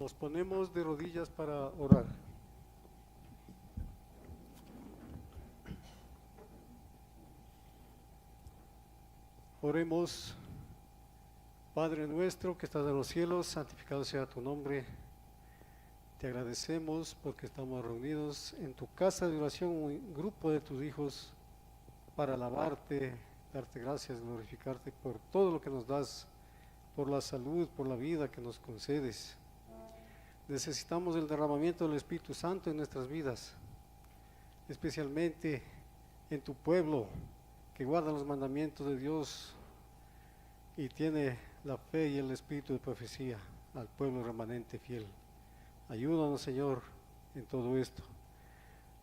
Nos ponemos de rodillas para orar. Oremos. Padre nuestro que estás en los cielos, santificado sea tu nombre. Te agradecemos porque estamos reunidos en tu casa de oración, un grupo de tus hijos, para alabarte, darte gracias, glorificarte por todo lo que nos das, por la salud, por la vida que nos concedes. Necesitamos el derramamiento del Espíritu Santo en nuestras vidas, especialmente en tu pueblo que guarda los mandamientos de Dios y tiene la fe y el espíritu de profecía al pueblo remanente fiel. Ayúdanos, Señor, en todo esto.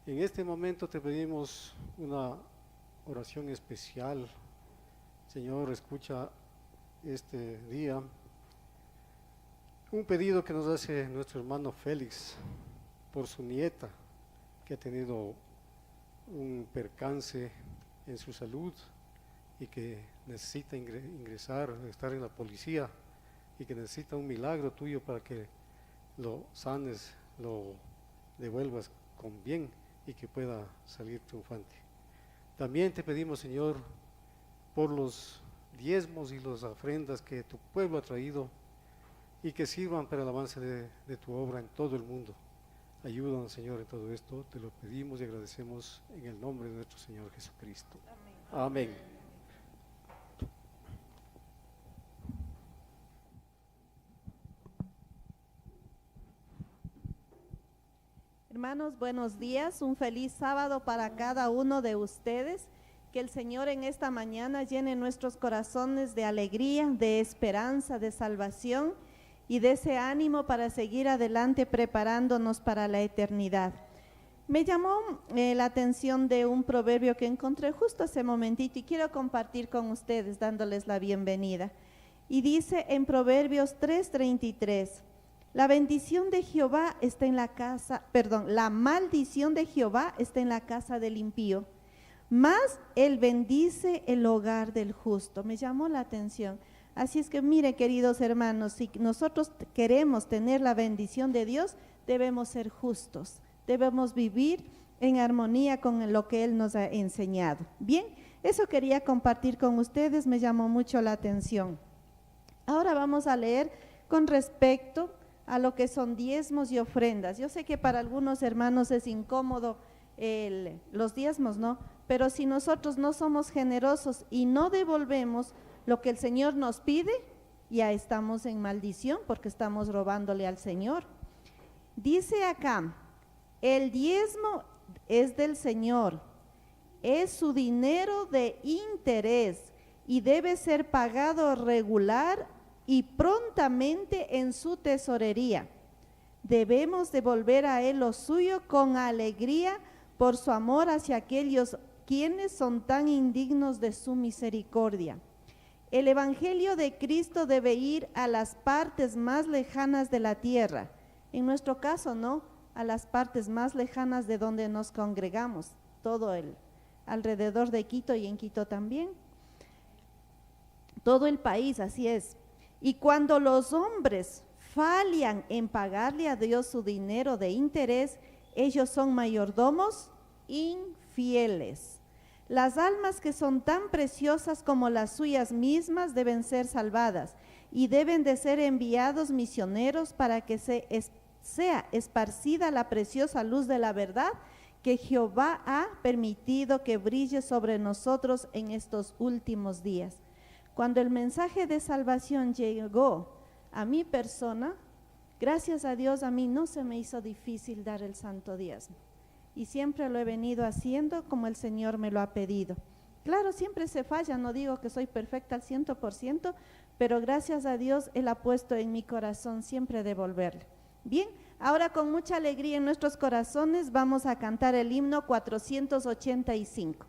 En este momento te pedimos una oración especial. Señor, escucha este día un pedido que nos hace nuestro hermano Félix por su nieta que ha tenido un percance en su salud y que necesita ingresar, estar en la policía y que necesita un milagro tuyo para que lo sanes, lo devuelvas con bien y que pueda salir triunfante. También te pedimos, Señor, por los diezmos y las ofrendas que tu pueblo ha traído y que sirvan para el avance de tu obra en todo el mundo. Ayúdanos, Señor, en todo esto. Te lo pedimos y agradecemos en el nombre de nuestro Señor Jesucristo. Amén. Amén. Hermanos, buenos días, un feliz sábado para cada uno de ustedes. Que el Señor en esta mañana llene nuestros corazones de alegría, de esperanza, de salvación y de ese ánimo para seguir adelante preparándonos para la eternidad. Me llamó la atención de un proverbio que encontré justo hace momentito y quiero compartir con ustedes dándoles la bienvenida. Y dice en Proverbios 3:33, la bendición de Jehová está en la la maldición de Jehová está en la casa del impío, mas él bendice el hogar del justo. Me llamó la atención. Así es que mire, queridos hermanos, si nosotros queremos tener la bendición de Dios, debemos ser justos, debemos vivir en armonía con lo que Él nos ha enseñado. Bien, eso quería compartir con ustedes, me llamó mucho la atención. Ahora vamos a leer con respecto a lo que son diezmos y ofrendas. Yo sé que para algunos hermanos es incómodo los diezmos, ¿no? Pero si nosotros no somos generosos y no devolvemos lo que el Señor nos pide, ya estamos en maldición porque estamos robándole al Señor. Dice acá, el diezmo es del Señor, es su dinero de interés y debe ser pagado regular y prontamente en su tesorería. Debemos devolver a Él lo suyo con alegría por su amor hacia aquellos quienes son tan indignos de su misericordia. El Evangelio de Cristo debe ir a las partes más lejanas de la tierra. En nuestro caso, ¿no? A las partes más lejanas de donde nos congregamos, todo el alrededor de Quito y en Quito también. Todo el país, así es. Y cuando los hombres fallan en pagarle a Dios su dinero de interés, ellos son mayordomos infieles. Las almas que son tan preciosas como las suyas mismas deben ser salvadas y deben de ser enviados misioneros para que sea esparcida la preciosa luz de la verdad que Jehová ha permitido que brille sobre nosotros en estos últimos días. Cuando el mensaje de salvación llegó a mi persona, gracias a Dios a mí no se me hizo difícil dar el santo diezmo. Y siempre lo he venido haciendo como el Señor me lo ha pedido. Claro, siempre se falla, no digo que soy perfecta al 100%, pero gracias a Dios Él ha puesto en mi corazón siempre devolverle. Bien, ahora con mucha alegría en nuestros corazones vamos a cantar el himno 485.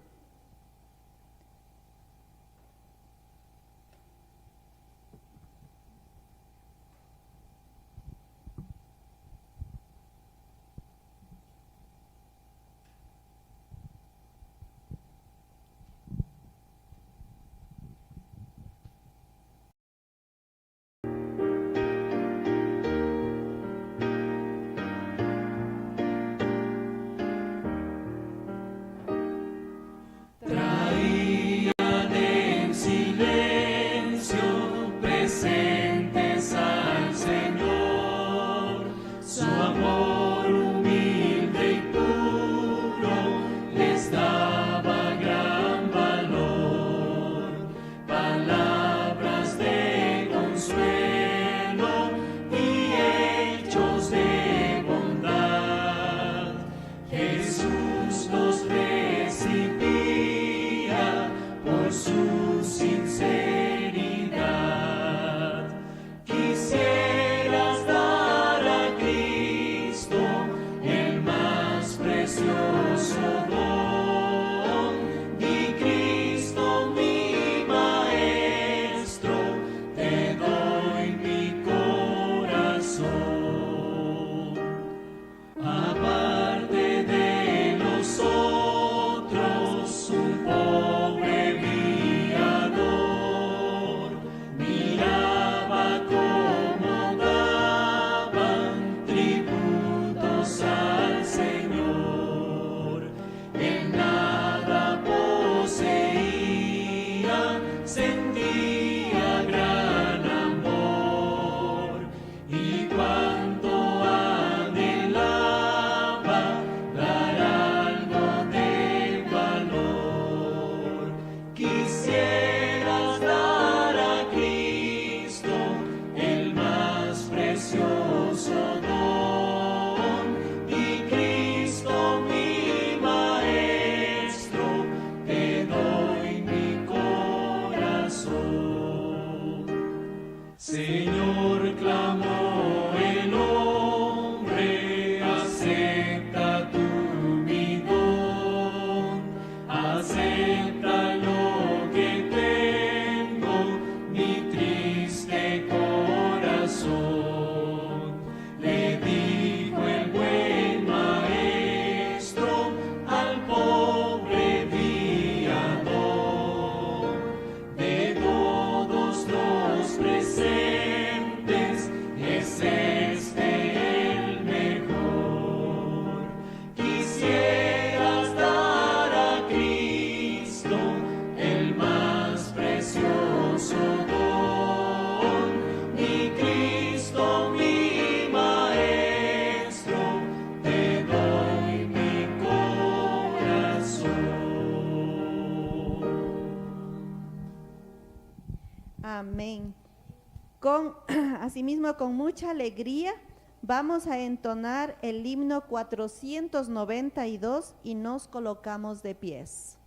Asimismo, con mucha alegría, vamos a entonar el himno 492 y nos colocamos de pies.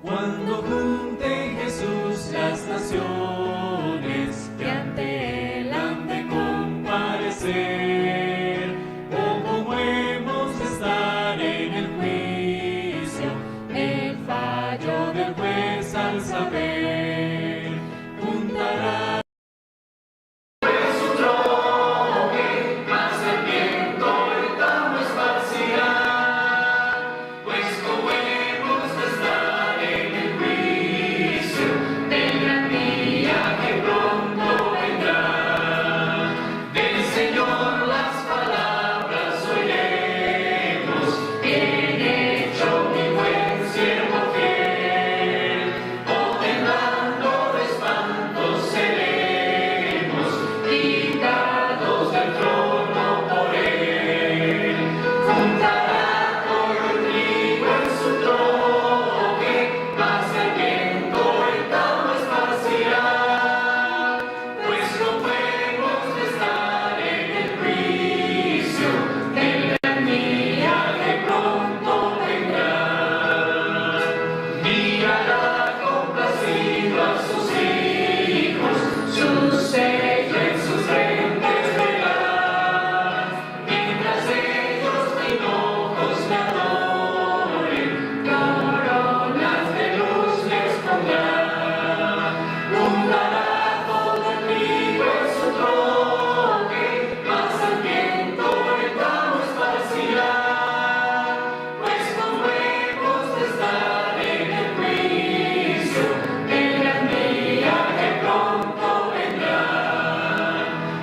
Cuando junte Jesús las naciones que ante él han de comparecer, o como hemos de estar en el juicio, el fallo del juez al saber, juntará su troque, mas el viento el tamo esparcirá, pues como hemos de estar en el juicio del gran día que pronto vendrá, del Señor las palabras oiremos, bien hecho mi buen siervo fiel, o temblando de espanto seremos, quitados del trono por él, juntará todo el trigo en su troque, mas el viento el tamo esparcirá, pues como hemos de estar en el juicio del gran día que pronto vendrá. Mirará complacido a sus hijos, su sello en sus frentes verá, mientras ellos mil ojos le adoren, coronas de luz les pondrá, juntará todo el trigo en su troque, mas el viento el tamo esparcirá, pues como hemos de estar en el juicio del gran día que pronto vendrá.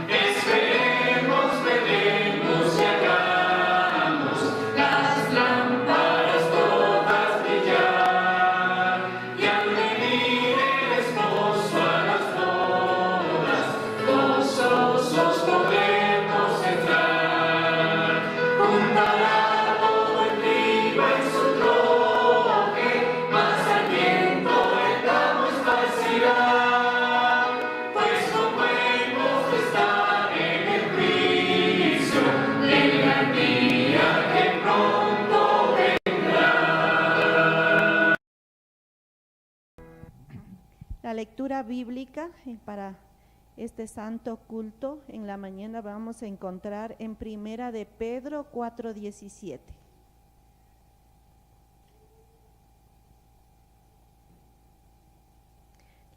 Esperemos, velemos y hagamos las lámparas todas brillar, y al venir el esposo a las bodas, gozosos podremos entrar. Juntará todo el trigo en su troque, mas al viento el tamo esparcirá, pues como hemos de estar en el juicio del gran día que pronto vendrá. La lectura bíblica para este santo culto en la mañana vamos a encontrar en Primera de Pedro 4:17.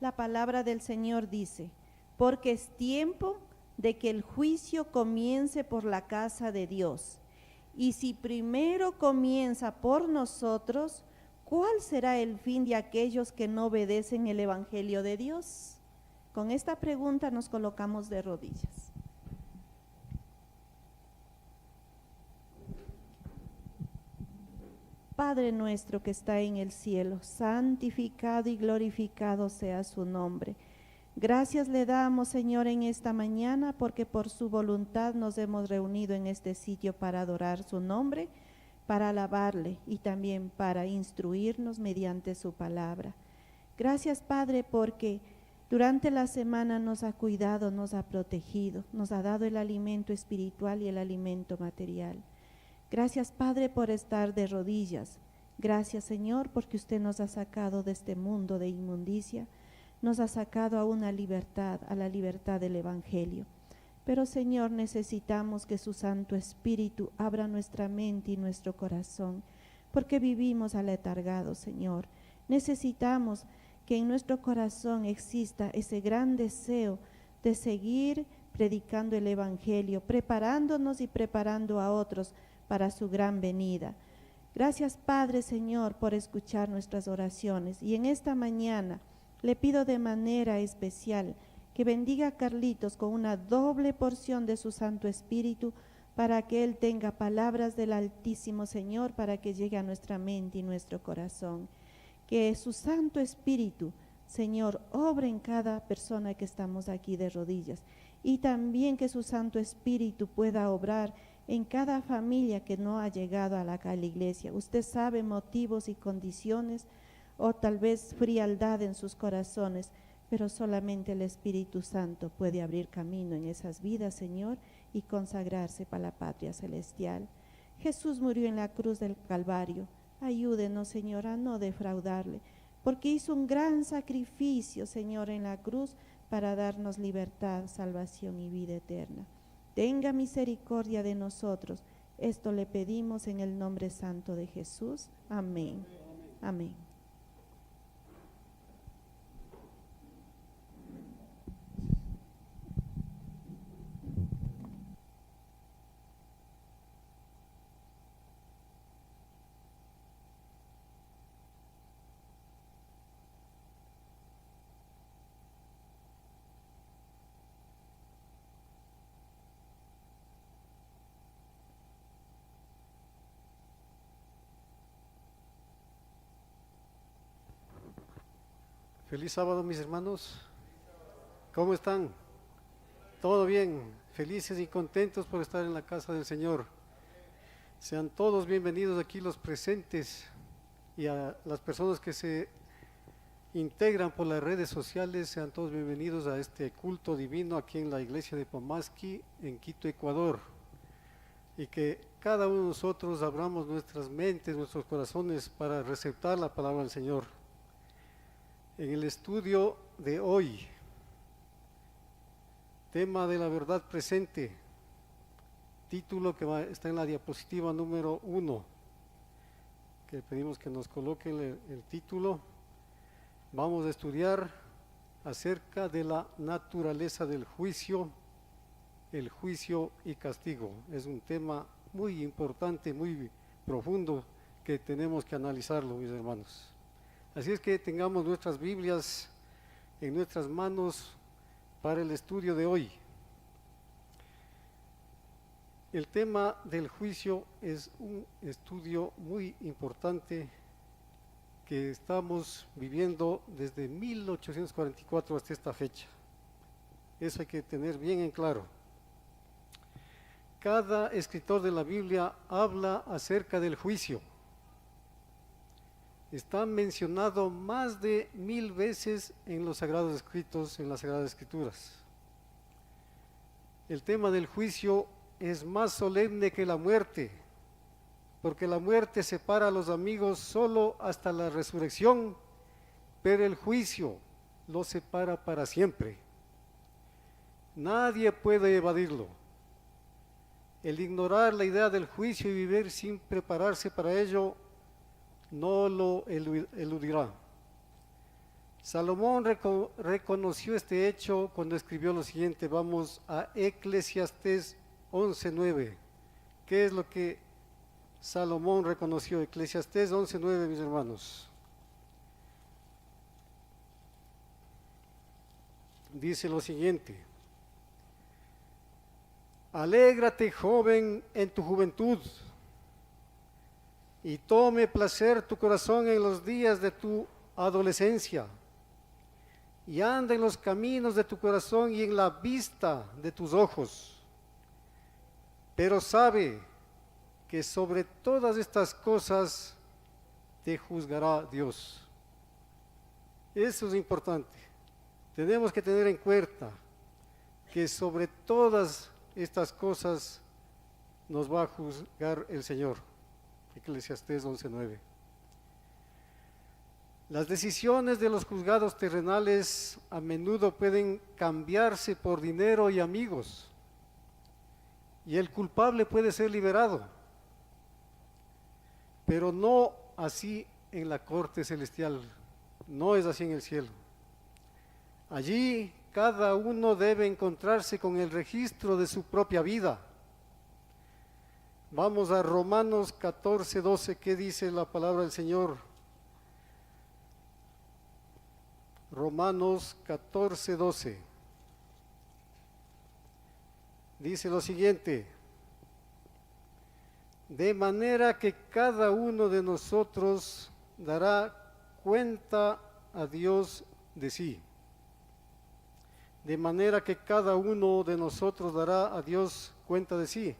La palabra del Señor dice: porque es tiempo de que el juicio comience por la casa de Dios. Y si primero comienza por nosotros, ¿cuál será el fin de aquellos que no obedecen el Evangelio de Dios? Con esta pregunta nos colocamos de rodillas. Padre nuestro que está en el cielo, santificado y glorificado sea su nombre. Gracias le damos, Señor, en esta mañana, porque por su voluntad nos hemos reunido en este sitio para adorar su nombre, para alabarle y también para instruirnos mediante su palabra. Gracias, Padre, porque durante la semana nos ha cuidado, nos ha protegido, nos ha dado el alimento espiritual y el alimento material. Gracias, Padre, por estar de rodillas. Gracias, Señor, porque usted nos ha sacado de este mundo de inmundicia, nos ha sacado a una libertad, a la libertad del Evangelio. Pero, Señor, necesitamos que su Santo Espíritu abra nuestra mente y nuestro corazón, porque vivimos aletargados, Señor. Necesitamos que en nuestro corazón exista ese gran deseo de seguir predicando el Evangelio, preparándonos y preparando a otros para su gran venida. Gracias, Padre, Señor, por escuchar nuestras oraciones. Y en esta mañana le pido de manera especial que bendiga a Carlitos con una doble porción de su Santo Espíritu, para que él tenga palabras del Altísimo, Señor, para que llegue a nuestra mente y nuestro corazón. Que su Santo Espíritu, Señor, obre en cada persona que estamos aquí de rodillas. Y también que su Santo Espíritu pueda obrar en cada familia que no ha llegado a la iglesia. Usted sabe motivos y condiciones, o tal vez frialdad en sus corazones, pero solamente el Espíritu Santo puede abrir camino en esas vidas, Señor, y consagrarse para la patria celestial. Jesús murió en la cruz del Calvario. Ayúdenos, Señor, a no defraudarle, porque hizo un gran sacrificio, Señor, en la cruz para darnos libertad, salvación y vida eterna. Tenga misericordia de nosotros. Esto le pedimos en el nombre santo de Jesús. Amén. Amén. Feliz sábado, mis hermanos. ¿Cómo están? ¿Todo bien? Felices y contentos por estar en la casa del Señor. Sean todos bienvenidos aquí los presentes, y a las personas que se integran por las redes sociales, sean todos bienvenidos a este culto divino aquí en la iglesia de Pomasqui, en Quito, Ecuador. Y que cada uno de nosotros abramos nuestras mentes, nuestros corazones para receptar la palabra del Señor. En el estudio de hoy, tema de la verdad presente, título que está en la diapositiva número 1, que pedimos que nos coloquen el título. Vamos a estudiar acerca de la naturaleza del juicio, el juicio y castigo. Es un tema muy importante, muy profundo, que tenemos que analizarlo, mis hermanos. Así es que tengamos nuestras Biblias en nuestras manos para el estudio de hoy. El tema del juicio es un estudio muy importante que estamos viviendo desde 1844 hasta esta fecha. Eso hay que tener bien en claro. Cada escritor de la Biblia habla acerca del juicio. Está mencionado más de 1000 veces en los Sagrados Escritos, en las Sagradas Escrituras. El tema del juicio es más solemne que la muerte, porque la muerte separa a los amigos solo hasta la resurrección, pero el juicio los separa para siempre. Nadie puede evadirlo. El ignorar la idea del juicio y vivir sin prepararse para ello no lo eludirá. Salomón reconoció este hecho cuando escribió lo siguiente. Vamos a Eclesiastés 11:9. ¿Qué es lo que Salomón reconoció? Eclesiastés 11:9, mis hermanos. Dice lo siguiente: alégrate, joven, en tu juventud, y tome placer tu corazón en los días de tu adolescencia, y anda en los caminos de tu corazón y en la vista de tus ojos. Pero sabe que sobre todas estas cosas te juzgará Dios. Eso es importante. Tenemos que tener en cuenta que sobre todas estas cosas nos va a juzgar el Señor. Eclesiastés 11:9. Las decisiones de los juzgados terrenales a menudo pueden cambiarse por dinero y amigos, y el culpable puede ser liberado, pero no así en la corte celestial, no es así en el cielo. Allí cada uno debe encontrarse con el registro de su propia vida. Vamos a Romanos 14:12, ¿qué dice la palabra del Señor? Romanos 14:12. Dice lo siguiente: de manera que cada uno de nosotros dará cuenta a Dios de sí, de manera que cada uno de nosotros dará a Dios cuenta de sí.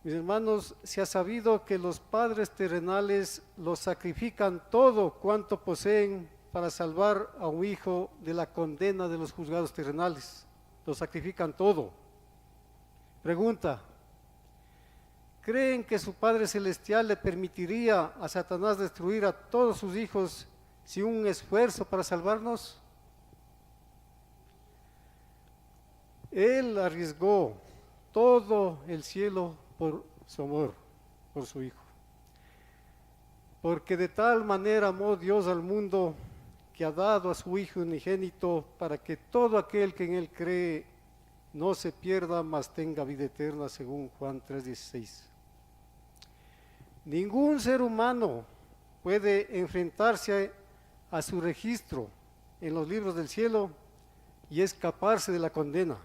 Mis hermanos, se ha sabido que los padres terrenales lo sacrifican todo cuanto poseen para salvar a un hijo de la condena de los juzgados terrenales. Lo sacrifican todo. Pregunta: ¿creen que su Padre Celestial le permitiría a Satanás destruir a todos sus hijos sin un esfuerzo para salvarnos? Él arriesgó todo el cielo por su amor, por su Hijo. Porque de tal manera amó Dios al mundo que ha dado a su Hijo unigénito para que todo aquel que en Él cree no se pierda, mas tenga vida eterna, según Juan 3:16. Ningún ser humano puede enfrentarse a su registro en los libros del cielo y escaparse de la condena,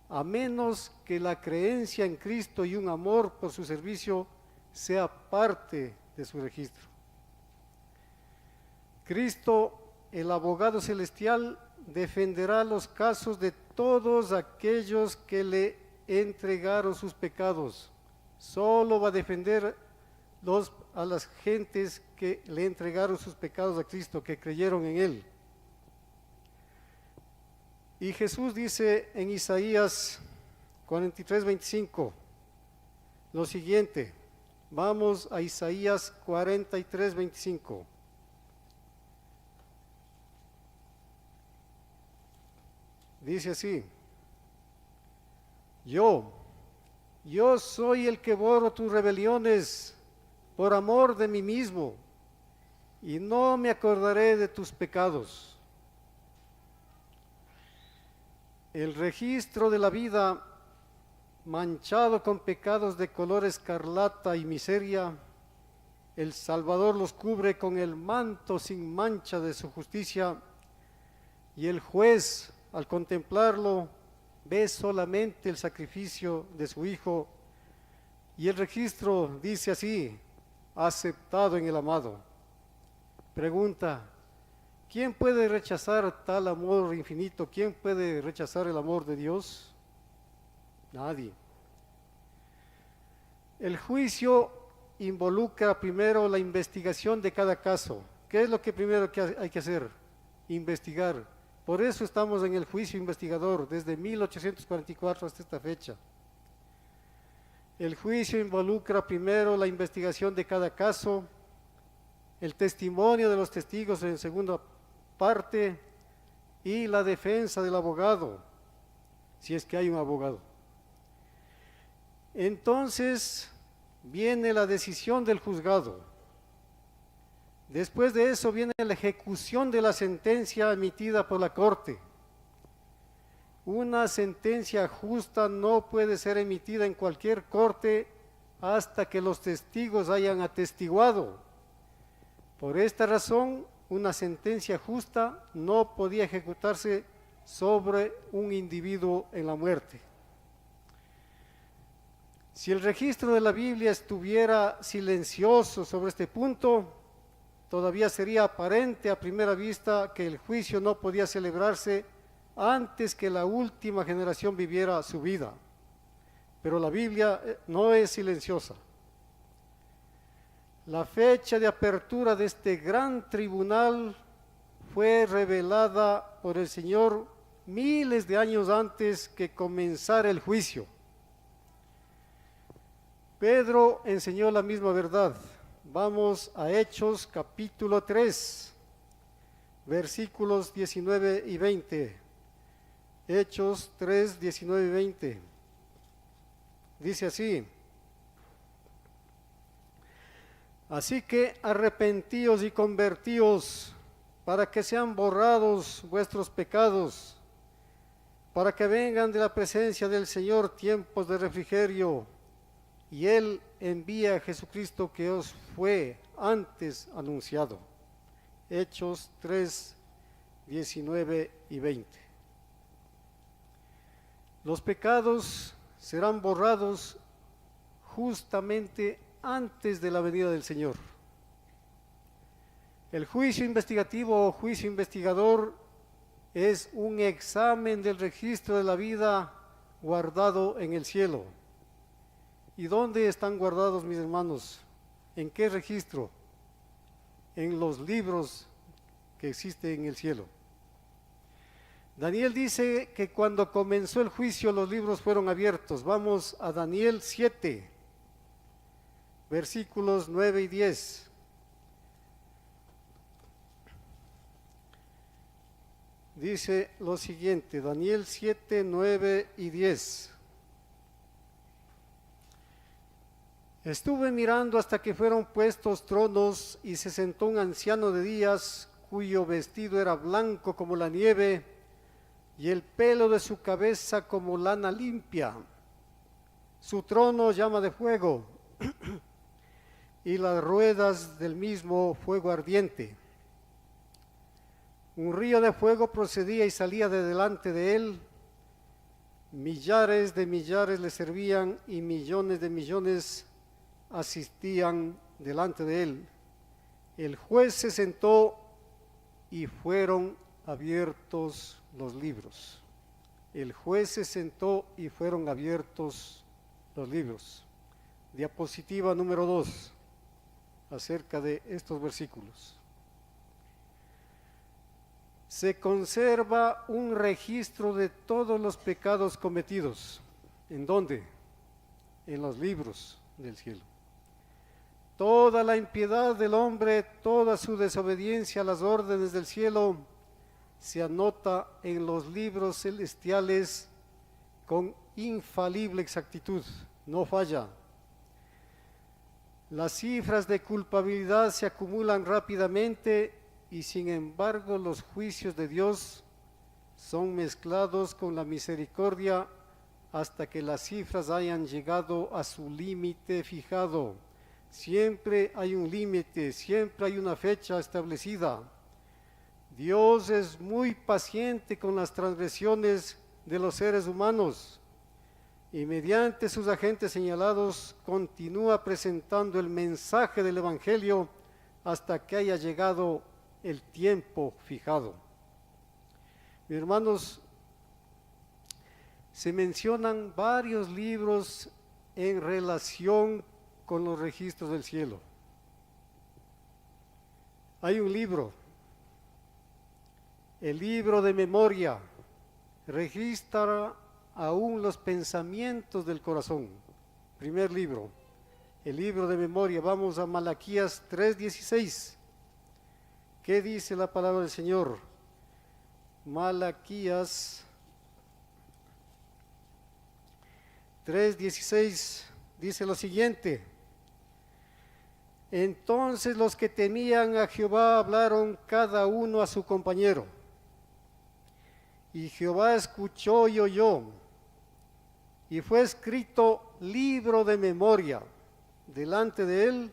a menos que la creencia en Cristo y un amor por su servicio sea parte de su registro. Cristo, el abogado celestial, defenderá los casos de todos aquellos que le entregaron sus pecados. Solo va a defender a las gentes que le entregaron sus pecados a Cristo, que creyeron en Él. Y Jesús dice en Isaías 43:25 lo siguiente. Vamos a Isaías 43:25. Dice así: Yo soy el que borro tus rebeliones por amor de mí mismo, y no me acordaré de tus pecados. El registro de la vida, manchado con pecados de color escarlata y miseria, el Salvador los cubre con el manto sin mancha de su justicia, y el juez, al contemplarlo, ve solamente el sacrificio de su Hijo, y el registro dice así: aceptado en el amado. Pregunta: ¿quién puede rechazar tal amor infinito? ¿Quién puede rechazar el amor de Dios? Nadie. El juicio involucra primero la investigación de cada caso. ¿Qué es lo que primero que hay que hacer? Investigar. Por eso estamos en el juicio investigador desde 1844 hasta esta fecha. El juicio involucra primero la investigación de cada caso, el testimonio de los testigos en segunda parte y la defensa del abogado, si es que hay un abogado. Entonces viene la decisión del juzgado. Después de eso viene la ejecución de la sentencia emitida por la corte. Una sentencia justa no puede ser emitida en cualquier corte hasta que los testigos hayan atestiguado. Por esta razón, una sentencia justa no podía ejecutarse sobre un individuo en la muerte. Si el registro de la Biblia estuviera silencioso sobre este punto, todavía sería aparente a primera vista que el juicio no podía celebrarse antes que la última generación viviera su vida. Pero la Biblia no es silenciosa. La fecha de apertura de este gran tribunal fue revelada por el Señor miles de años antes que comenzara el juicio. Pedro enseñó la misma verdad. Vamos a Hechos capítulo 3, versículos 19 y 20. Hechos 3, 19 y 20. Dice así: Así que arrepentíos y convertíos para que sean borrados vuestros pecados, para que vengan de la presencia del Señor tiempos de refrigerio, y Él envía a Jesucristo que os fue antes anunciado. Hechos 3, 19 y 20. Los pecados serán borrados justamente antes de la venida del Señor. El juicio investigativo o juicio investigador es un examen del registro de la vida guardado en el cielo. ¿Y dónde están guardados, mis hermanos? ¿En qué registro? En los libros que existen en el cielo. Daniel dice que cuando comenzó el juicio los libros fueron abiertos. Vamos a Daniel 7, versículos 9 y 10. Dice lo siguiente, Daniel 7, 9 y 10. Estuve mirando hasta que fueron puestos tronos y se sentó un anciano de días cuyo vestido era blanco como la nieve y el pelo de su cabeza como lana limpia. Su trono llama de fuego y las ruedas del mismo fuego ardiente. Un río de fuego procedía y salía de delante de él. Millares de millares le servían y millones de millones asistían delante de él. El juez se sentó y fueron abiertos los libros. El juez se sentó y fueron abiertos los libros. Diapositiva número 2, acerca de estos versículos. Se conserva un registro de todos los pecados cometidos. ¿En dónde? En los libros del cielo. Toda la impiedad del hombre, toda su desobediencia a las órdenes del cielo, se anota en los libros celestiales con infalible exactitud, no falla. Las cifras de culpabilidad se acumulan rápidamente y sin embargo los juicios de Dios son mezclados con la misericordia hasta que las cifras hayan llegado a su límite fijado. Siempre hay un límite, siempre hay una fecha establecida. Dios es muy paciente con las transgresiones de los seres humanos y mediante sus agentes señalados continúa presentando el mensaje del Evangelio hasta que haya llegado el tiempo fijado. Mis hermanos, se mencionan varios libros en relación con los registros del cielo. Hay un libro, el libro de memoria, registra aún los pensamientos del corazón. Primer libro, el libro de memoria. Vamos a Malaquías 3:16. ¿Qué dice la palabra del Señor? Malaquías 3:16 dice lo siguiente: entonces los que temían a Jehová hablaron cada uno a su compañero, y Jehová escuchó y oyó, y fue escrito libro de memoria delante de él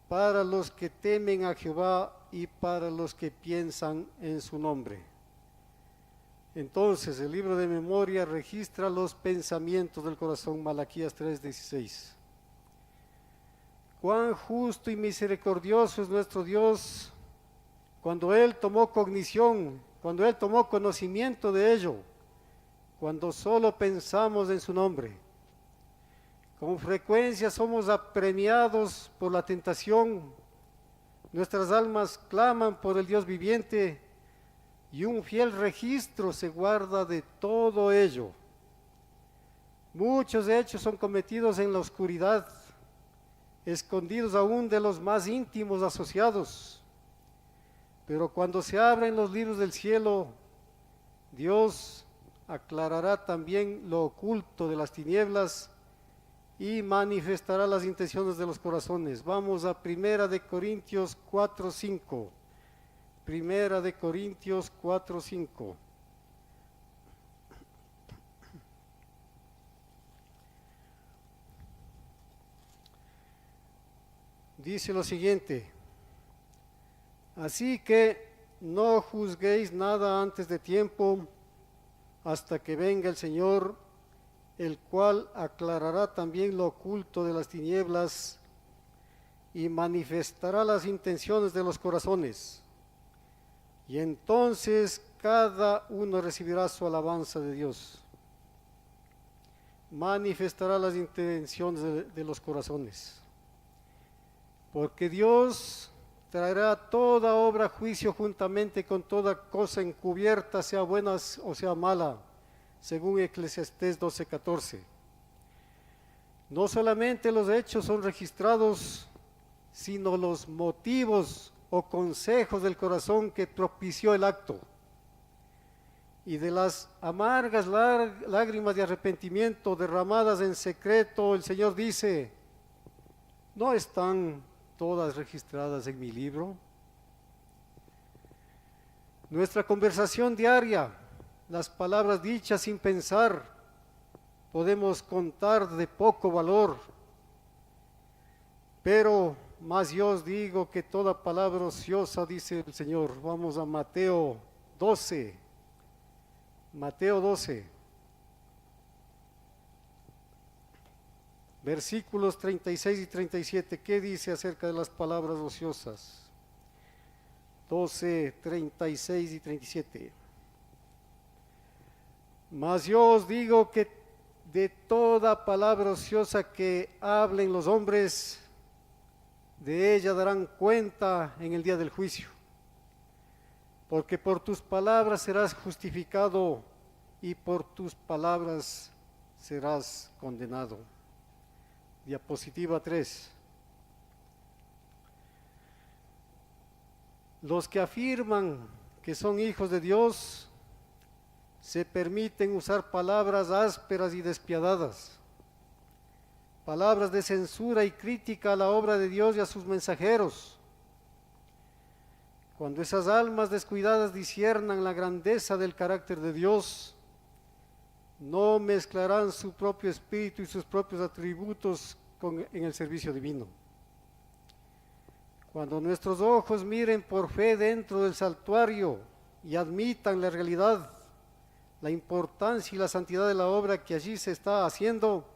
para los que temen a Jehová y para los que piensan en su nombre. Entonces el libro de memoria registra los pensamientos del corazón. Malaquías 3:16. Cuán justo y misericordioso es nuestro Dios cuando Él tomó cognición, cuando Él tomó conocimiento de ello, cuando solo pensamos en su nombre. Con frecuencia somos apremiados por la tentación, nuestras almas claman por el Dios viviente y un fiel registro se guarda de todo ello. Muchos hechos son cometidos en la oscuridad, escondidos aún de los más íntimos asociados. Pero cuando se abren los libros del cielo, Dios aclarará también lo oculto de las tinieblas y manifestará las intenciones de los corazones. Vamos a 1 de Corintios 4:5. 1 de Corintios 4:5. Dice lo siguiente: así que no juzguéis nada antes de tiempo, hasta que venga el Señor, el cual aclarará también lo oculto de las tinieblas y manifestará las intenciones de los corazones. Y entonces cada uno recibirá su alabanza de Dios. Manifestará las intenciones de los corazones. Porque Dios traerá toda obra a juicio juntamente con toda cosa encubierta, sea buena o sea mala, según Eclesiastés 12:14. No solamente los hechos son registrados, sino los motivos o consejos del corazón que propició el acto. Y de las amargas lágrimas de arrepentimiento derramadas en secreto, el Señor dice: ¿no están todas registradas en mi libro? Nuestra conversación diaria, las palabras dichas sin pensar, podemos contar de poco valor, pero más yo os digo que toda palabra ociosa, dice el Señor. Vamos a Mateo 12. Mateo 12, versículos 36 y 37. ¿Qué dice acerca de las palabras ociosas? 12, 36 y 37. Mas yo os digo que de toda palabra ociosa que hablen los hombres, de ella darán cuenta en el día del juicio. Porque por tus palabras serás justificado y por tus palabras serás condenado. Diapositiva 3. Los que afirman que son hijos de Dios se permiten usar palabras ásperas y despiadadas, palabras de censura y crítica a la obra de Dios y a sus mensajeros. Cuando esas almas descuidadas disciernan la grandeza del carácter de Dios, no mezclarán su propio espíritu y sus propios atributos en el servicio divino. Cuando nuestros ojos miren por fe dentro del santuario y admitan la realidad, la importancia y la santidad de la obra que allí se está haciendo,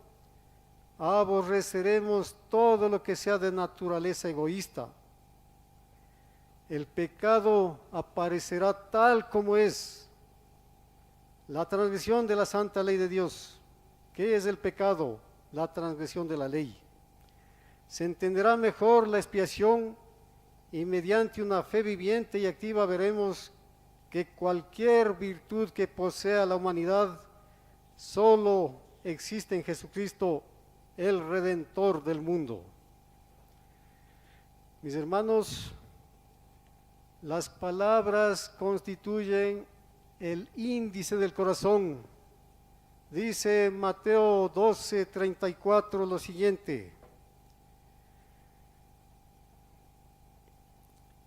aborreceremos todo lo que sea de naturaleza egoísta. El pecado aparecerá tal como es, la transgresión de la santa ley de Dios. ¿Qué es el pecado? La transgresión de la ley. Se entenderá mejor la expiación y mediante una fe viviente y activa veremos que cualquier virtud que posea la humanidad solo existe en Jesucristo, el Redentor del mundo. Mis hermanos, las palabras constituyen el índice del corazón. Dice Mateo 12:34 lo siguiente: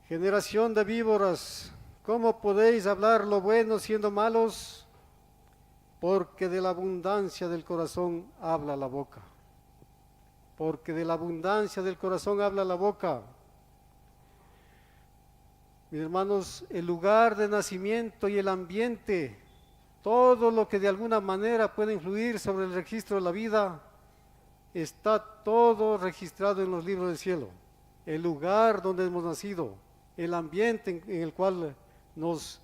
generación de víboras, ¿cómo podéis hablar lo bueno siendo malos? Porque de la abundancia del corazón habla la boca. Porque de la abundancia del corazón habla la boca. Mis hermanos, el lugar de nacimiento y el ambiente, todo lo que de alguna manera puede influir sobre el registro de la vida, está todo registrado en los libros del cielo. El lugar donde hemos nacido, el ambiente en el cual nos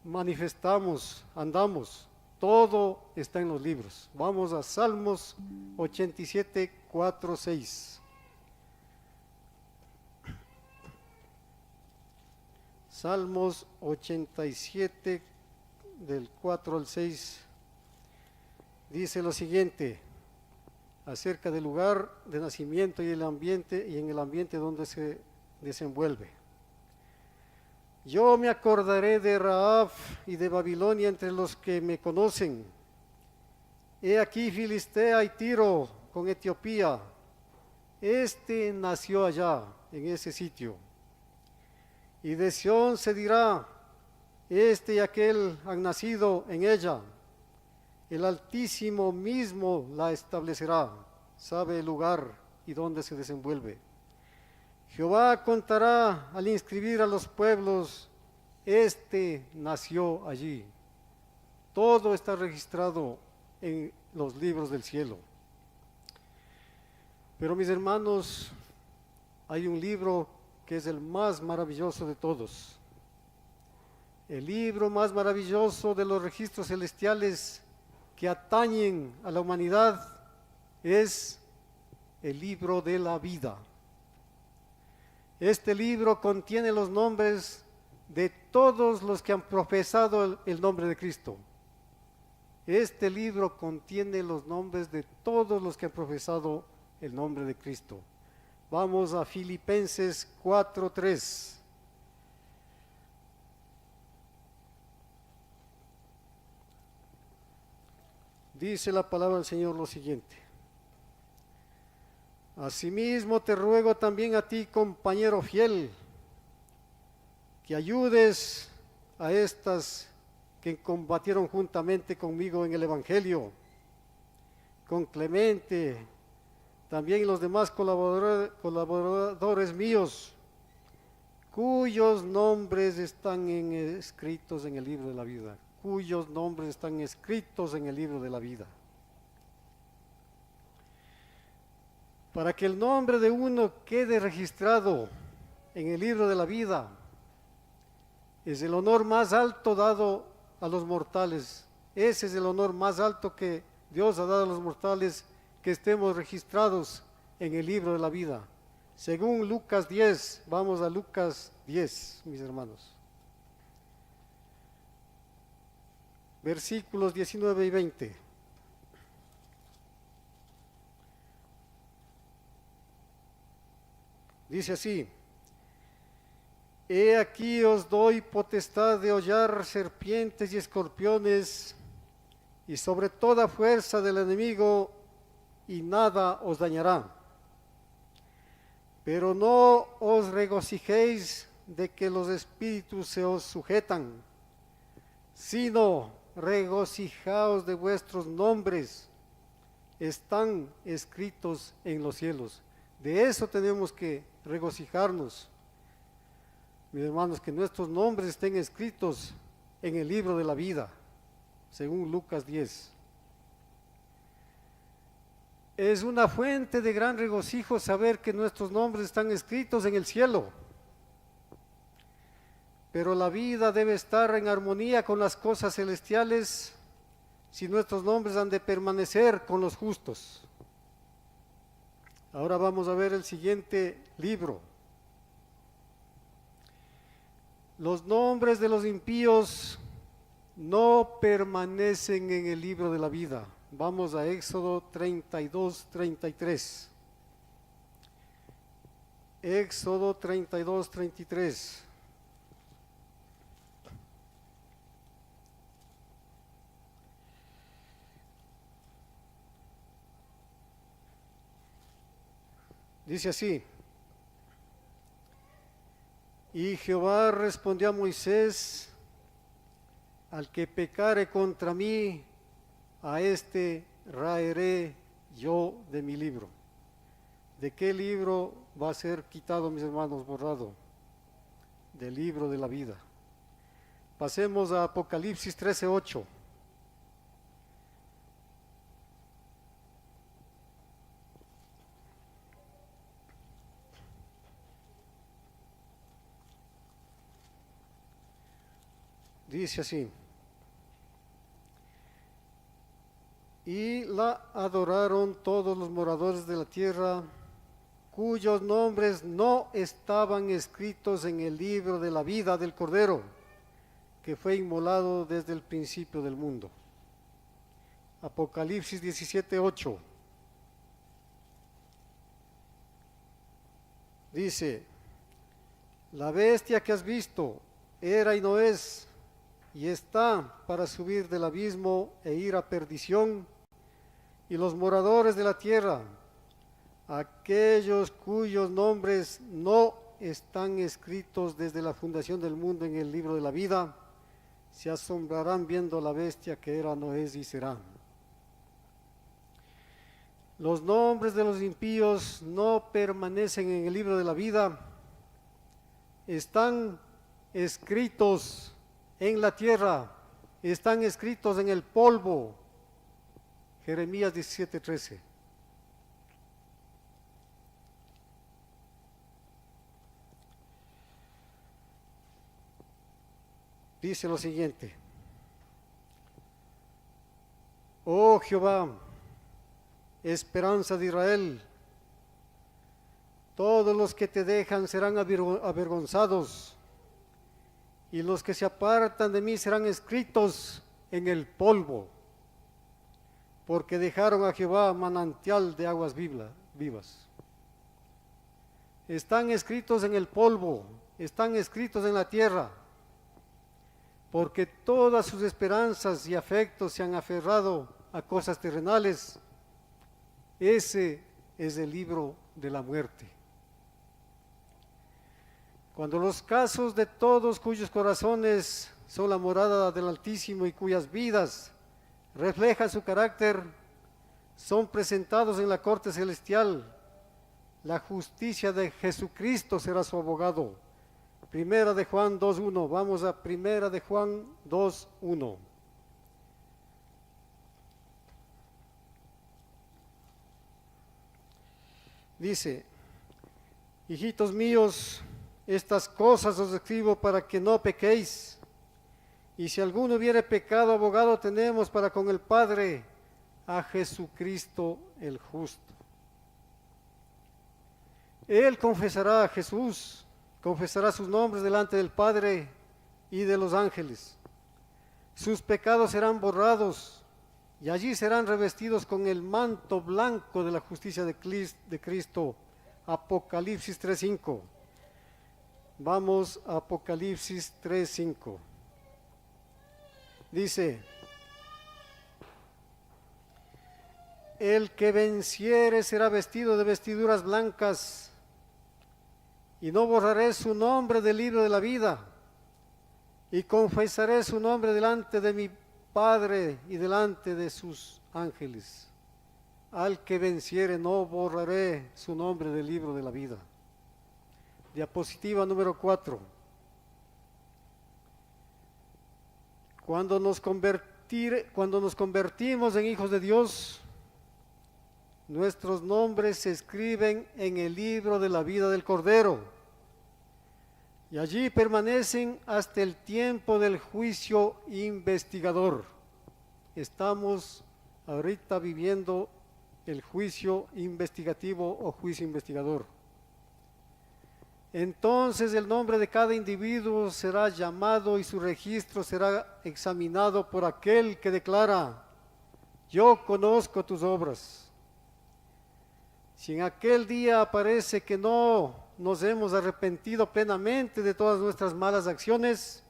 manifestamos, andamos, todo está en los libros. Vamos a Salmos 87, 4, 6. Salmos 87, del 4 al 6, dice lo siguiente acerca del lugar de nacimiento y el ambiente, y en el ambiente donde se desenvuelve. Yo me acordaré de Rahab y de Babilonia entre los que me conocen. He aquí Filistea y Tiro con Etiopía. Este nació allá, en ese sitio. Y de Sión se dirá: este y aquel han nacido en ella. El Altísimo mismo la establecerá, sabe el lugar y dónde se desenvuelve. Jehová contará al inscribir a los pueblos: este nació allí. Todo está registrado en los libros del cielo. Pero mis hermanos, hay un libro que es el más maravilloso de todos. El libro más maravilloso de los registros celestiales que atañen a la humanidad es el libro de la vida. Este libro contiene los nombres de todos los que han profesado el nombre de Cristo. Este libro contiene los nombres de todos los que han profesado el nombre de Cristo. Vamos a Filipenses 4:3. Dice la palabra del Señor lo siguiente: asimismo te ruego también a ti, compañero fiel, que ayudes a estas que combatieron juntamente conmigo en el Evangelio, con Clemente, también los demás colaboradores míos, cuyos nombres están escritos en el libro de la vida, cuyos nombres están escritos en el libro de la vida. Para que el nombre de uno quede registrado en el libro de la vida, es el honor más alto dado a los mortales. Ese es el honor más alto que Dios ha dado a los mortales, que estemos registrados en el libro de la vida. Según Lucas 10, vamos a Lucas 10, mis hermanos. Versículos 19 y 20. Dice así: he aquí os doy potestad de hollar serpientes y escorpiones, y sobre toda fuerza del enemigo, y nada os dañará. Pero no os regocijéis de que los espíritus se os sujetan, sino regocijaos de vuestros nombres, están escritos en los cielos. De eso tenemos que regocijarnos, mis hermanos, que nuestros nombres estén escritos en el libro de la vida, según Lucas 10. Es una fuente de gran regocijo saber que nuestros nombres están escritos en el cielo. Pero la vida debe estar en armonía con las cosas celestiales si nuestros nombres han de permanecer con los justos. Ahora vamos a ver el siguiente libro. Los nombres de los impíos no permanecen en el libro de la vida. Vamos a Éxodo 32:33. Éxodo 32:33. Dice así: y Jehová respondió a Moisés: al que pecare contra mí, a este raeré yo de mi libro. ¿De qué libro va a ser quitado, mis hermanos, borrado? Del libro de la vida. Pasemos a Apocalipsis 13:8. Dice así: y la adoraron todos los moradores de la tierra, cuyos nombres no estaban escritos en el libro de la vida del Cordero, que fue inmolado desde el principio del mundo. Apocalipsis 17:8. Dice: la bestia que has visto era y no es, y está para subir del abismo e ir a perdición, y los moradores de la tierra, aquellos cuyos nombres no están escritos desde la fundación del mundo en el libro de la vida, se asombrarán viendo la bestia que era, no es y será. Los nombres de los impíos no permanecen en el libro de la vida, están escritos en la tierra, están escritos en el polvo. Jeremías 17:13. dice lo siguiente: Oh Jehová, esperanza de Israel, todos los que te dejan serán avergonzados, y los que se apartan de mí serán escritos en el polvo, porque dejaron a Jehová manantial de aguas vivas. Están escritos en el polvo, están escritos en la tierra, porque todas sus esperanzas y afectos se han aferrado a cosas terrenales. Ese es el libro de la muerte. Cuando los casos de todos cuyos corazones son la morada del Altísimo y cuyas vidas reflejan su carácter, son presentados en la corte celestial, la justicia de Jesucristo será su abogado. Primera de Juan 2:1. Vamos a Primera de Juan 2:1. Dice: hijitos míos, estas cosas os escribo para que no pequéis. Y si alguno hubiere pecado, abogado tenemos para con el Padre, a Jesucristo el justo. Él confesará a Jesús, confesará sus nombres delante del Padre y de los ángeles. Sus pecados serán borrados y allí serán revestidos con el manto blanco de la justicia de Cristo. Apocalipsis 3:5. Vamos a Apocalipsis 3:5. Dice: el que venciere será vestido de vestiduras blancas, y no borraré su nombre del libro de la vida, y confesaré su nombre delante de mi Padre y delante de sus ángeles. Al que venciere no borraré su nombre del libro de la vida. Diapositiva número 4. Cuando nos convertimos en hijos de Dios, nuestros nombres se escriben en el libro de la vida del Cordero, y allí permanecen hasta el tiempo del juicio investigador. Estamos ahorita viviendo el juicio investigativo o juicio investigador. Entonces el nombre de cada individuo será llamado y su registro será examinado por aquel que declara: yo conozco tus obras. Si en aquel día aparece que no nos hemos arrepentido plenamente de todas nuestras malas acciones,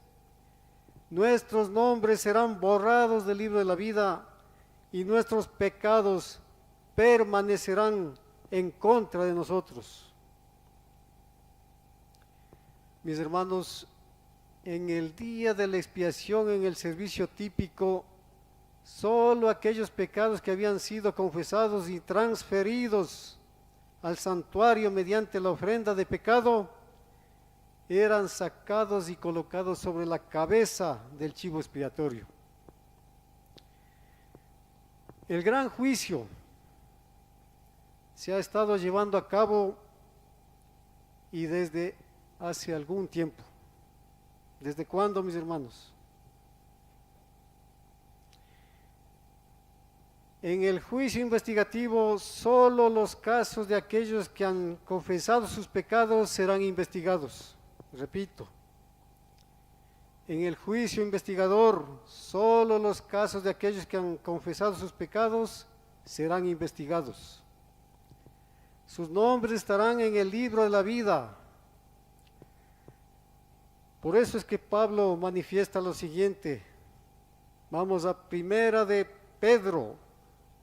nuestros nombres serán borrados del libro de la vida y nuestros pecados permanecerán en contra de nosotros. Mis hermanos, en el día de la expiación, en el servicio típico, solo aquellos pecados que habían sido confesados y transferidos al santuario mediante la ofrenda de pecado eran sacados y colocados sobre la cabeza del chivo expiatorio. El gran juicio se ha estado llevando a cabo y desde hace algún tiempo. ¿Desde cuándo, mis hermanos? En el juicio investigativo, solo los casos de aquellos que han confesado sus pecados serán investigados. Repito, en el juicio investigador, solo los casos de aquellos que han confesado sus pecados serán investigados. Sus nombres estarán en el libro de la vida. Por eso es que Pablo manifiesta lo siguiente. Vamos a Primera de Pedro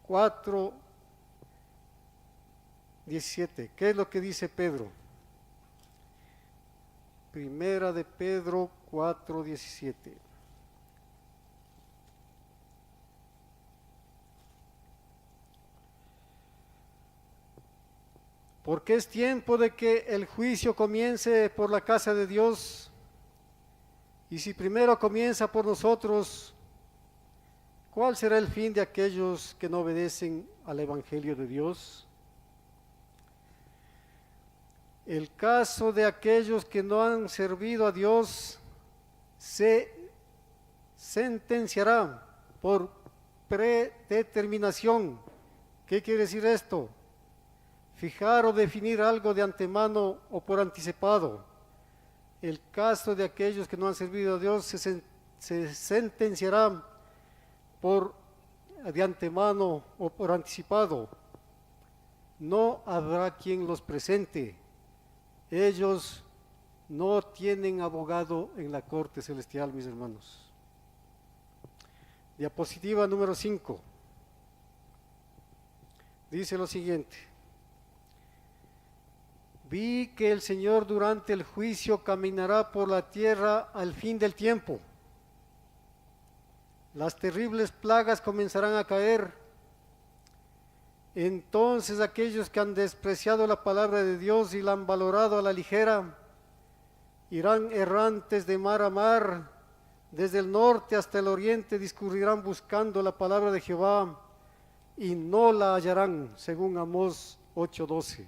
4:17. ¿Qué es lo que dice Pedro? Primera de Pedro 4:17. Porque es tiempo de que el juicio comience por la casa de Dios, y si primero comienza por nosotros, ¿cuál será el fin de aquellos que no obedecen al Evangelio de Dios? El caso de aquellos que no han servido a Dios se sentenciará por predeterminación. ¿Qué quiere decir esto? Fijar o definir algo de antemano o por anticipado. El caso de aquellos que no han servido a Dios se sentenciará de antemano o por anticipado. No habrá quien los presente. Ellos no tienen abogado en la corte celestial, mis hermanos. Diapositiva número 5. Dice lo siguiente. Vi que el Señor durante el juicio caminará por la tierra al fin del tiempo. Las terribles plagas comenzarán a caer. Entonces aquellos que han despreciado la palabra de Dios y la han valorado a la ligera, irán errantes de mar a mar, desde el norte hasta el oriente discurrirán buscando la palabra de Jehová y no la hallarán, según Amós 8:12.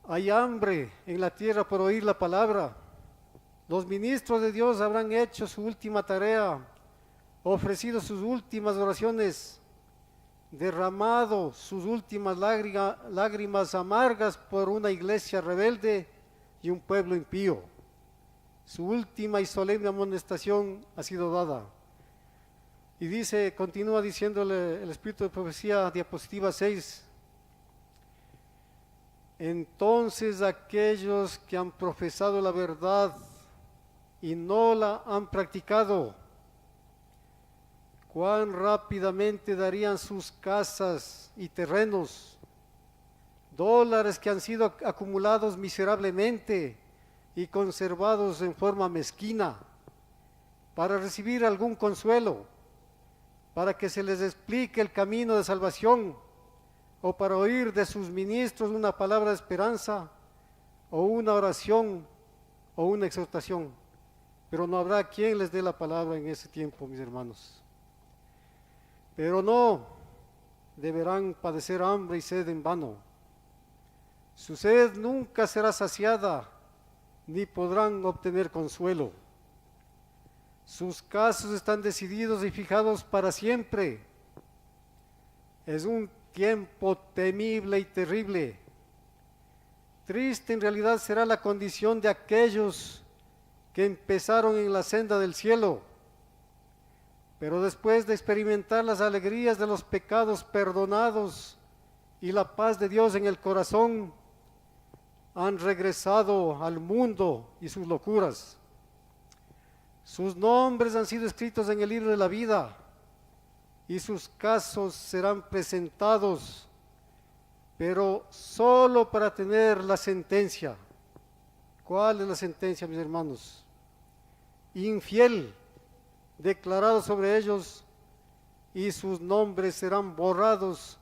Hay hambre en la tierra por oír la palabra. Los ministros de Dios habrán hecho su última tarea, ofrecido sus últimas oraciones, derramado sus últimas lágrimas amargas por una iglesia rebelde y un pueblo impío. Su última y solemne amonestación ha sido dada. Y dice, continúa diciéndole el espíritu de profecía, diapositiva 6. Entonces aquellos que han profesado la verdad y no la han practicado, cuán rápidamente darían sus casas y terrenos, dólares que han sido acumulados miserablemente y conservados en forma mezquina, para recibir algún consuelo, para que se les explique el camino de salvación, o para oír de sus ministros una palabra de esperanza, o una oración, o una exhortación. Pero no habrá quien les dé la palabra en ese tiempo, mis hermanos. Pero no deberán padecer hambre y sed en vano. Su sed nunca será saciada, ni podrán obtener consuelo. Sus casos están decididos y fijados para siempre. Es un tiempo temible y terrible. Triste en realidad será la condición de aquellos que empezaron en la senda del cielo, pero después de experimentar las alegrías de los pecados perdonados y la paz de Dios en el corazón, han regresado al mundo y sus locuras. Sus nombres han sido escritos en el libro de la vida y sus casos serán presentados, pero solo para tener la sentencia. ¿Cuál es la sentencia, mis hermanos? Infiel, declarado sobre ellos, y sus nombres serán borrados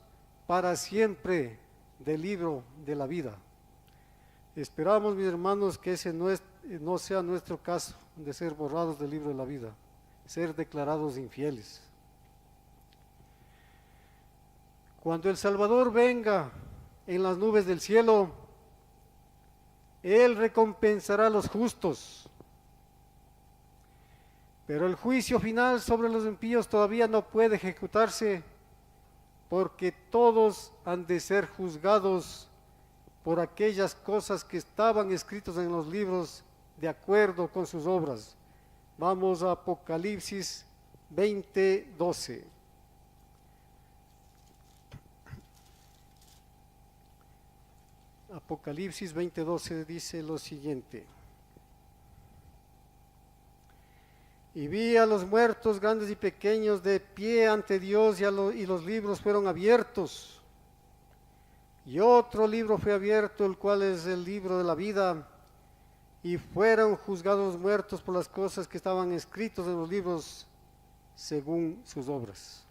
para siempre del libro de la vida. Esperamos, mis hermanos, que ese no sea nuestro caso, de ser borrados del libro de la vida, ser declarados infieles. Cuando el Salvador venga en las nubes del cielo, Él recompensará a los justos. Pero el juicio final sobre los impíos todavía no puede ejecutarse, porque todos han de ser juzgados por aquellas cosas que estaban escritas en los libros de acuerdo con sus obras. Vamos a Apocalipsis 20:12. Apocalipsis 20:12 dice lo siguiente. Y vi a los muertos grandes y pequeños de pie ante Dios, y los libros fueron abiertos. Y otro libro fue abierto, el cual es el libro de la vida, y fueron juzgados muertos por las cosas que estaban escritos en los libros según sus obras.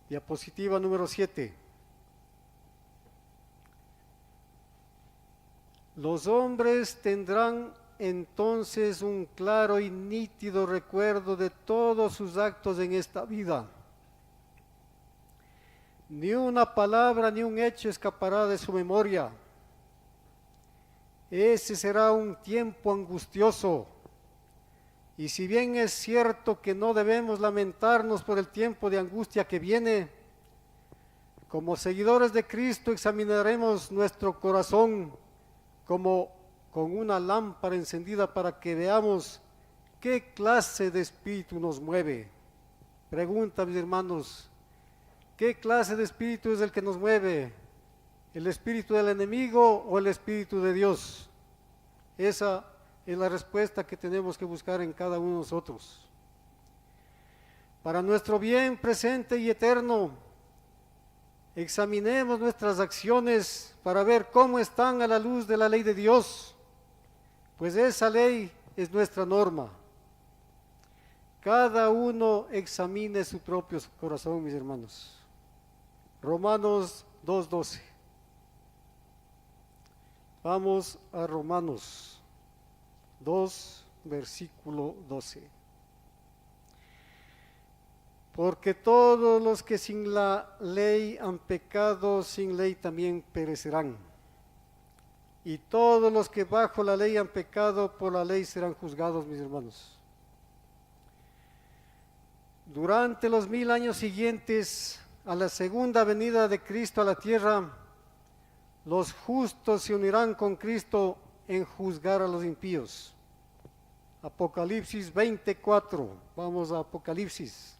Diapositiva número 7. Los hombres tendrán entonces un claro y nítido recuerdo de todos sus actos en esta vida. Ni una palabra ni un hecho escapará de su memoria. Ese será un tiempo angustioso, Y si bien es cierto que no debemos lamentarnos por el tiempo de angustia que viene, como seguidores de Cristo examinaremos nuestro corazón como con una lámpara encendida para que veamos qué clase de espíritu nos mueve. Pregunta, mis hermanos, ¿qué clase de espíritu es el que nos mueve? ¿El espíritu del enemigo o el espíritu de Dios? Esa es la respuesta que tenemos que buscar en cada uno de nosotros. Para nuestro bien presente y eterno, examinemos nuestras acciones para ver cómo están a la luz de la ley de Dios, pues esa ley es nuestra norma. Cada uno examine su propio corazón, mis hermanos. Romanos 2:12. Vamos a Romanos 2, versículo 12. Porque todos los que sin la ley han pecado, sin ley también perecerán. Y todos los que bajo la ley han pecado, por la ley serán juzgados, mis hermanos. Durante los 1000 años siguientes a la segunda venida de Cristo a la tierra, los justos se unirán con Cristo en juzgar a los impíos. Apocalipsis 24, vamos a Apocalipsis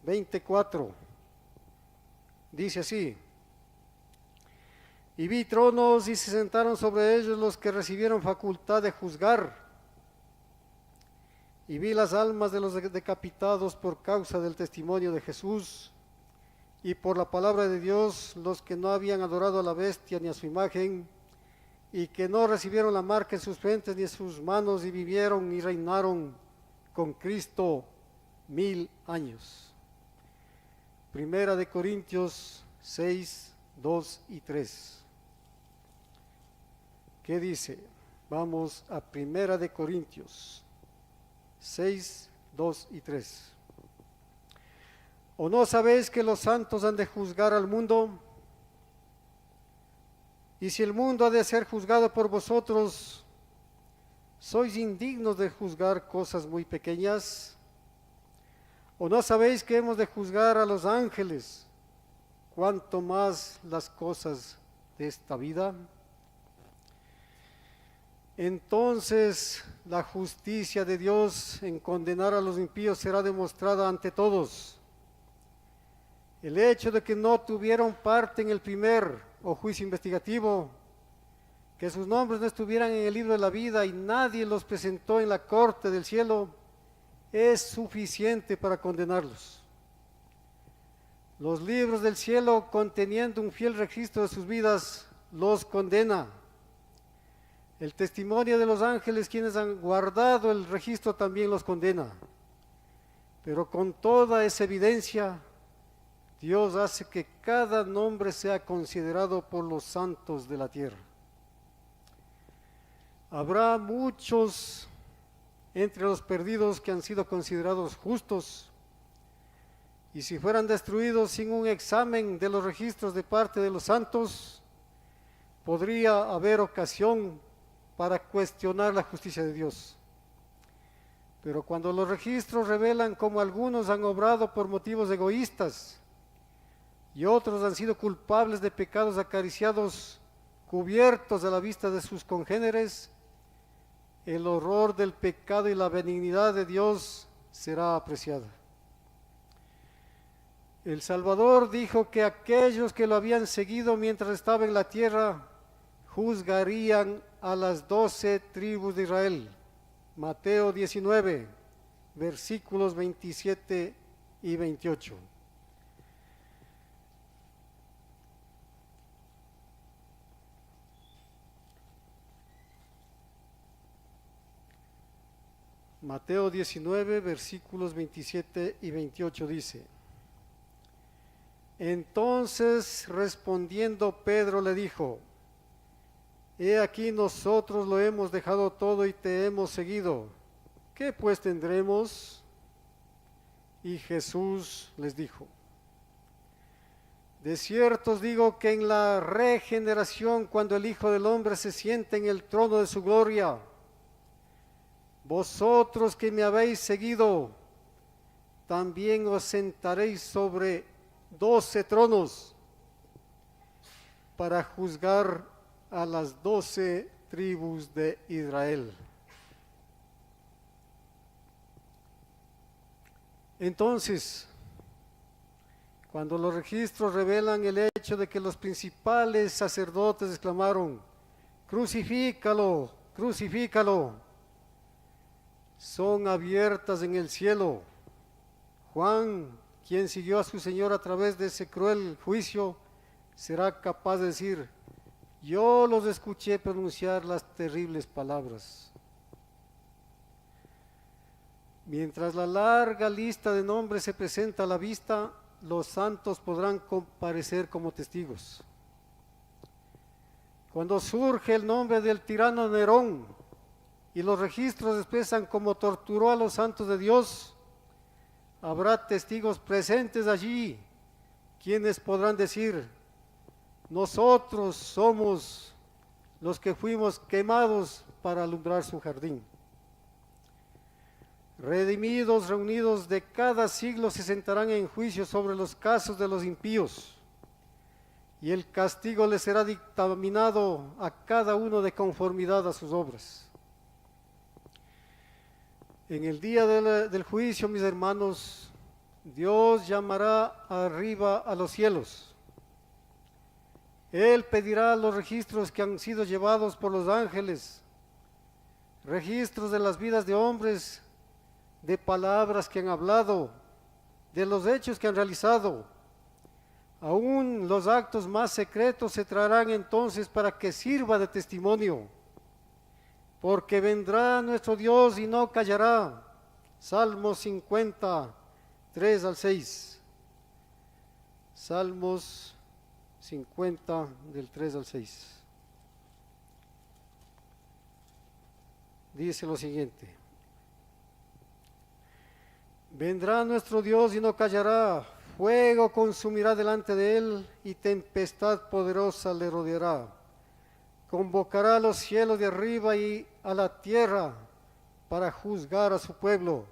24, dice así: y vi tronos y se sentaron sobre ellos los que recibieron facultad de juzgar, y vi las almas de los decapitados por causa del testimonio de Jesús y por la palabra de Dios, los que no habían adorado a la bestia ni a su imagen, y que no recibieron la marca en sus frentes ni en sus manos, y vivieron y reinaron con Cristo 1000 años. Primera de Corintios 6, 2 y 3. ¿Qué dice? Vamos a Primera de Corintios 6, 2 y 3. ¿O no sabéis que los santos han de juzgar al mundo? Y si el mundo ha de ser juzgado por vosotros, ¿sois indignos de juzgar cosas muy pequeñas? ¿O no sabéis que hemos de juzgar a los ángeles, cuanto más las cosas de esta vida? Entonces la justicia de Dios en condenar a los impíos será demostrada ante todos. El hecho de que no tuvieron parte en el primer o juicio investigativo, que sus nombres no estuvieran en el libro de la vida y nadie los presentó en la corte del cielo, es suficiente para condenarlos. Los libros del cielo, conteniendo un fiel registro de sus vidas, los condena. El testimonio de los ángeles, quienes han guardado el registro, también los condena. Pero con toda esa evidencia, Dios hace que cada nombre sea considerado por los santos de la tierra. Habrá muchos entre los perdidos que han sido considerados justos, y si fueran destruidos sin un examen de los registros de parte de los santos, podría haber ocasión para cuestionar la justicia de Dios. Pero cuando los registros revelan cómo algunos han obrado por motivos egoístas y otros han sido culpables de pecados acariciados, cubiertos a la vista de sus congéneres, el horror del pecado y la benignidad de Dios será apreciada. El Salvador dijo que aquellos que lo habían seguido mientras estaba en la tierra juzgarían a las 12 tribus de Israel. Mateo 19, versículos 27 y 28. Mateo 19, versículos 27 y 28 dice: entonces respondiendo Pedro le dijo: he aquí nosotros lo hemos dejado todo y te hemos seguido. ¿Qué pues tendremos? Y Jesús les dijo: De cierto os digo que en la regeneración, cuando el Hijo del Hombre se siente en el trono de su gloria, vosotros que me habéis seguido, también os sentaréis sobre 12 tronos para juzgar a las 12 tribus de Israel. Entonces, cuando los registros revelan el hecho de que los principales sacerdotes exclamaron, crucifícalo, crucifícalo, son abiertas en el cielo. Juan, quien siguió a su Señor a través de ese cruel juicio, será capaz de decir, yo los escuché pronunciar las terribles palabras. Mientras la larga lista de nombres se presenta a la vista, los santos podrán comparecer como testigos. Cuando surge el nombre del tirano Nerón y los registros expresan cómo torturó a los santos de Dios, habrá testigos presentes allí, quienes podrán decir, nosotros somos los que fuimos quemados para alumbrar su jardín. Redimidos, reunidos de cada siglo se sentarán en juicio sobre los casos de los impíos, y el castigo les será dictaminado a cada uno de conformidad a sus obras. En el día del juicio, mis hermanos, Dios llamará arriba a los cielos. Él pedirá los registros que han sido llevados por los ángeles, registros de las vidas de hombres, de palabras que han hablado, de los hechos que han realizado. Aún los actos más secretos se traerán entonces para que sirva de testimonio, porque vendrá nuestro Dios y no callará. Salmos 50, 3 al 6. Salmos 50, del 3 al 6. Dice lo siguiente. Vendrá nuestro Dios y no callará, fuego consumirá delante de él y tempestad poderosa le rodeará. Convocará a los cielos de arriba y a la tierra para juzgar a su pueblo.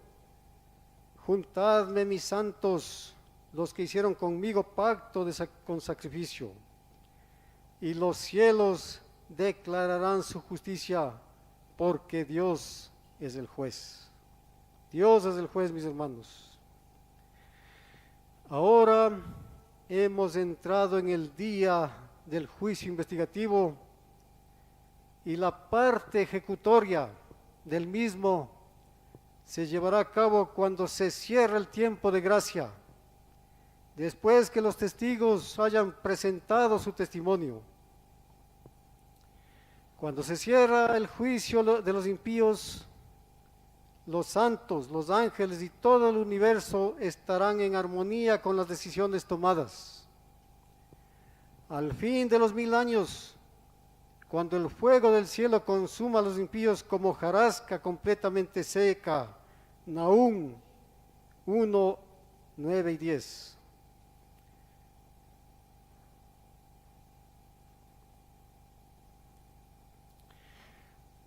Juntadme mis santos, los que hicieron conmigo pacto con sacrificio, y los cielos declararán su justicia, porque Dios es el juez. Dios es el juez, mis hermanos. Ahora hemos entrado en el día del juicio investigativo y la parte ejecutoria del mismo se llevará a cabo cuando se cierre el tiempo de gracia, después que los testigos hayan presentado su testimonio. Cuando se cierra el juicio de los impíos, los santos, los ángeles y todo el universo estarán en armonía con las decisiones tomadas. Al fin de los 1000 años, cuando el fuego del cielo consuma a los impíos como hojarasca completamente seca. Nahum 1, 9 y 10.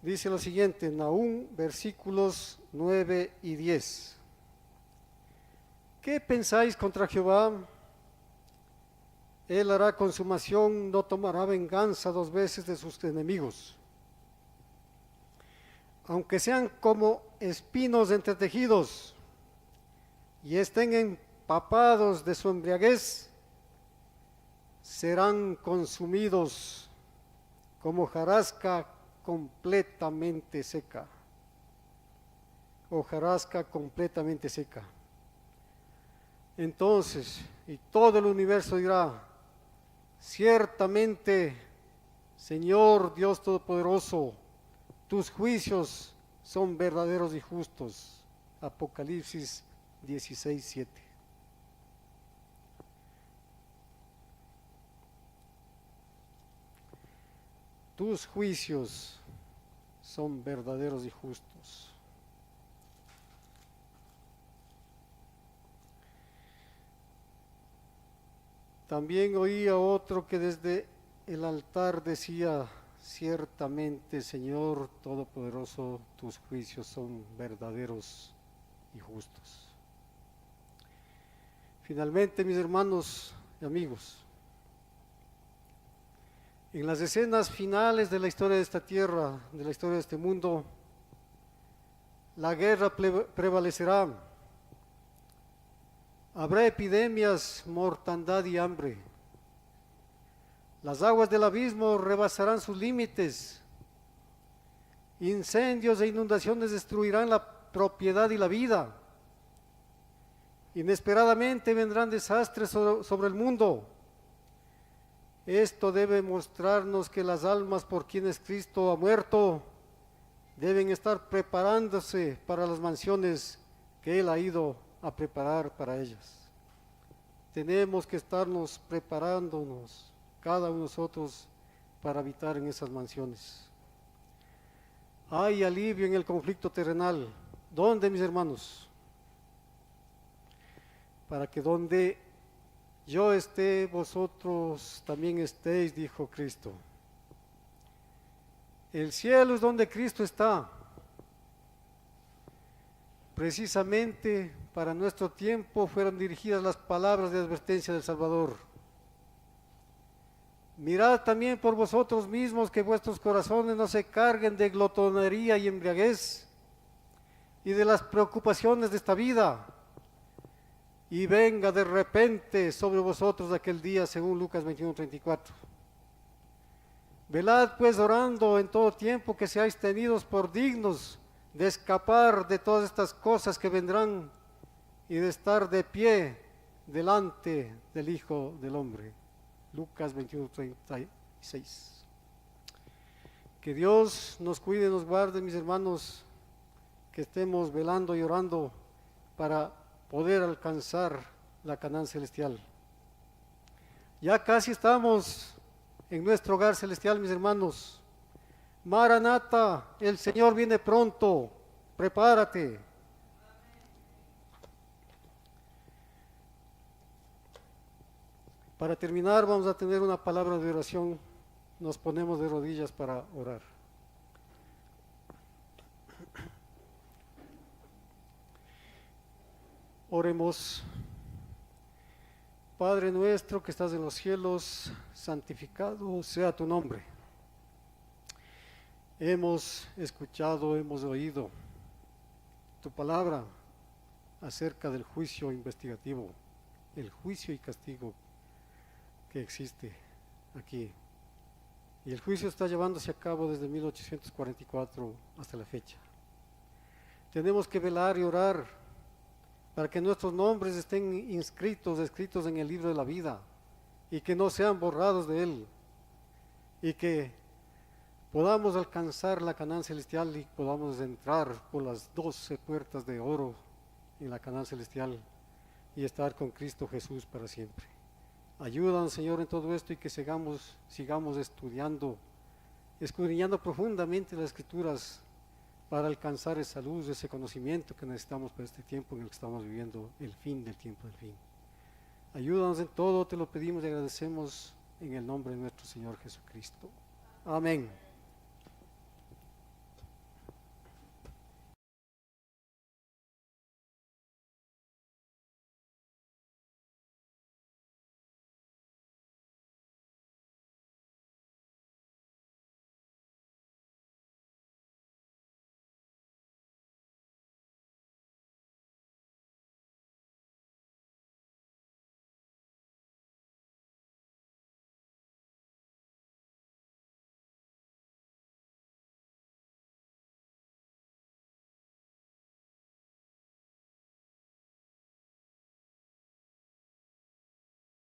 Dice lo siguiente, Nahum, versículos 9 y 10. ¿Qué pensáis contra Jehová? Él hará consumación, no tomará venganza 2 veces de sus enemigos. Aunque sean como espinos entretejidos y estén empapados de su embriaguez, serán consumidos como hojarasca completamente seca. Hojarasca completamente seca. Entonces, y todo el universo dirá, ciertamente, Señor Dios Todopoderoso, tus juicios son verdaderos y justos. Apocalipsis 16, 7. Tus juicios son verdaderos y justos. También oí a otro que desde el altar decía: ciertamente, Señor Todopoderoso, tus juicios son verdaderos y justos. Finalmente, mis hermanos y amigos, en las escenas finales de la historia de esta tierra, de la historia de este mundo, la guerra prevalecerá. Habrá epidemias, mortandad y hambre. Las aguas del abismo rebasarán sus límites. Incendios e inundaciones destruirán la propiedad y la vida. Inesperadamente vendrán desastres sobre el mundo. Esto debe mostrarnos que las almas por quienes Cristo ha muerto deben estar preparándose para las mansiones que Él ha ido a preparar para ellas. Tenemos que estarnos preparándonos, cada uno de nosotros, para habitar en esas mansiones. Hay alivio en el conflicto terrenal. ¿Dónde, mis hermanos? Para que donde yo esté, vosotros también estéis, dijo Cristo. El cielo es donde Cristo está. Precisamente para nuestro tiempo fueron dirigidas las palabras de advertencia del Salvador. Mirad también por vosotros mismos que vuestros corazones no se carguen de glotonería y embriaguez y de las preocupaciones de esta vida, y venga de repente sobre vosotros aquel día, según Lucas 21:34. Velad pues orando en todo tiempo, que seáis tenidos por dignos de escapar de todas estas cosas que vendrán y de estar de pie delante del Hijo del Hombre. Lucas 21:36. Que Dios nos cuide y nos guarde, mis hermanos, que estemos velando y orando para poder alcanzar la Canaán celestial. Ya casi estamos en nuestro hogar celestial, mis hermanos. Maranata, el Señor viene pronto, prepárate. Para terminar, vamos a tener una palabra de oración. Nos ponemos de rodillas para orar. Oremos. Padre nuestro que estás en los cielos, santificado sea tu nombre. Hemos escuchado, hemos oído tu palabra acerca del juicio investigativo, el juicio y castigo que existe aquí. Y el juicio está llevándose a cabo desde 1844 hasta la fecha. Tenemos que velar y orar para que nuestros nombres estén escritos en el libro de la vida, y que no sean borrados de él, y que podamos alcanzar la Canaán celestial y podamos entrar por las 12 puertas de oro en la Canaán celestial y estar con Cristo Jesús para siempre. Ayúdanos, Señor, en todo esto, y que sigamos estudiando, escudriñando profundamente las Escrituras para alcanzar esa luz, ese conocimiento que necesitamos para este tiempo en el que estamos viviendo, el fin del tiempo del fin. Ayúdanos en todo, te lo pedimos y agradecemos en el nombre de nuestro Señor Jesucristo. Amén.